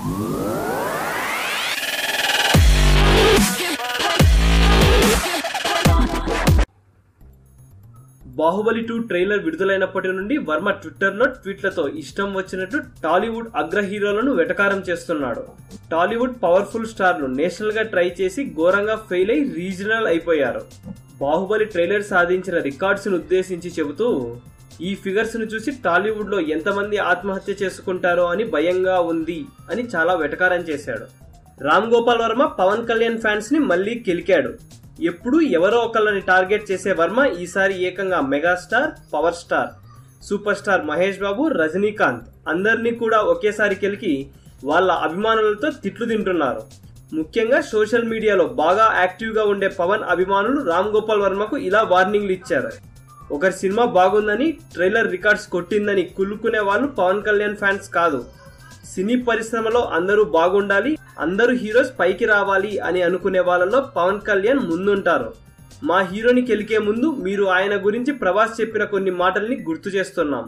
Baahubali 2 trailer విడుదలైనప్పటి నుండి వర్మ ట్విట్టర్లో ట్వీట్లతో ఇష్టం వచ్చినట్టు టాలీవుడ్ అగ్ర హీరోలను వెటకారం చేస్తున్నాడు. టాలీవుడ్ పవర్ఫుల్ స్టార్లు నేషనల్ గా ట్రై చేసి ఘోరంగా ఫెయిల్ అయి రీజనల్ అయిపోయారు. బాహుబలి ట్రైలర్ సాధించిన రికార్డ్స్ ను ఉద్దేశించి చెబుతూ, ఈ ఫిగర్స్ ను చూసి టాలీవుడ్ లో ఎంతమంది ఆత్మహత్య చేసుకుంటారో అని భయంగా ఉంది అని చాలా వెటకారం చేశాడు. రామ్ గోపాల్ వర్మ పవన్ కళ్యాణ్ ఫ్యాన్స్ ని మళ్లీ కెలికాడు. ఎప్పుడు ఎవరో ఒకళ్ళని టార్గెట్ చేసే వర్మ ఈసారి ఏకంగా megastar, power star, super star Mahesh Babu, Rajinikanth అందరినీ కూడా ఒకేసారి కెలికి వాళ్ళ అభిమానులతో తిట్లు తింటున్నారు. ముఖ్యంగా సోషల్ మీడియాలో బాగా యాక్టివ్ గా ఉండే పవన్ అభిమానులు రామ్ గోపాల్ వర్మకు ఇలా వార్నింగ్లు ఇచ్చారు. ఒకరి సినిమా బాగుందని, ట్రైలర్ రికార్డ్స్ కొట్టిందని కుళ్ళుకునే వాళ్ళు పవన్ కళ్యాణ్ ఫ్యాన్స్ కాదు. సినీ పరిశ్రమలో అందరూ బాగుండాలి, అందరూ హీరోస్ పైకి రావాలి అని అనుకునే వాళ్ళలో పవన్ కళ్యాణ్ ముందుంటారు. మా హీరోని కెలికే ముందు మీరు ఆయన గురించి ప్రభాస్ చెప్పిన కొన్ని మాటల్ని గుర్తు చేస్తున్నాం.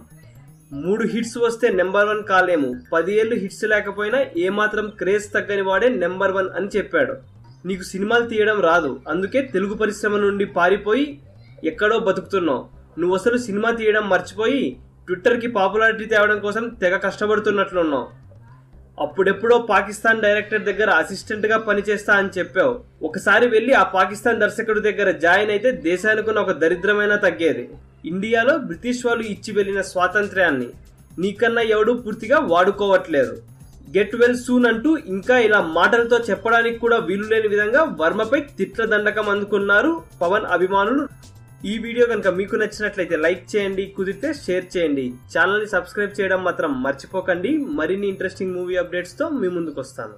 3 హిట్స్ వస్తే నెంబర్ 1 కాలేము, 10 ఏళ్లు హిట్స్ లేకపోయినా ఏమాత్రం క్రేజ్ తగ్గని వాడే నెంబర్ 1 అని చెప్పాడు. నీకు సినిమాలు తీయడం రాదు, అందుకే తెలుగు పరిశ్రమ నుండి పారిపోయి ఎక్కడో బతుకుతున్నావు. నువ్వు అసలు సినిమా తీయడం మర్చిపోయి ట్విట్టర్ కి పాపులారిటీ తేవడం కోసం తెగ కష్టపడుతున్నట్లున్నావు. అప్పుడెప్పుడో పాకిస్తాన్ డైరెక్టర్ దగ్గర అసిస్టెంట్ గా పనిచేస్తా అని చెప్పావు. ఒకసారి వెళ్లి ఆ పాకిస్తాన్ దర్శకుడి దగ్గర జాయిన్ అయితే దేశానికి ఒక దరిద్రమైనా తగ్గేది. ఇండియాలో బ్రిటిష్ వాళ్ళు ఇచ్చి వెళ్లిన స్వాతంత్ర్యాన్ని నీకన్నా ఎవడూ పూర్తిగా వాడుకోవట్లేదు. గెట్ వెల్ సూన్ అంటూ ఇంకా ఇలా మాటలతో చెప్పడానికి కూడా వీలు లేని విధంగా వర్మపై తిట్ల దండకం అందుకున్నారు పవన్ అభిమానులు. ఈ వీడియో కనుక మీకు నచ్చినట్లయితే లైక్ చేయండి, కుదిరితే షేర్ చేయండి. ఛానల్ ని సబ్స్క్రైబ్ చేయడం మాత్రం మర్చిపోకండి. మరిన్ని ఇంట్రెస్టింగ్ మూవీ అప్డేట్స్ తో మీ ముందుకు వస్తాను.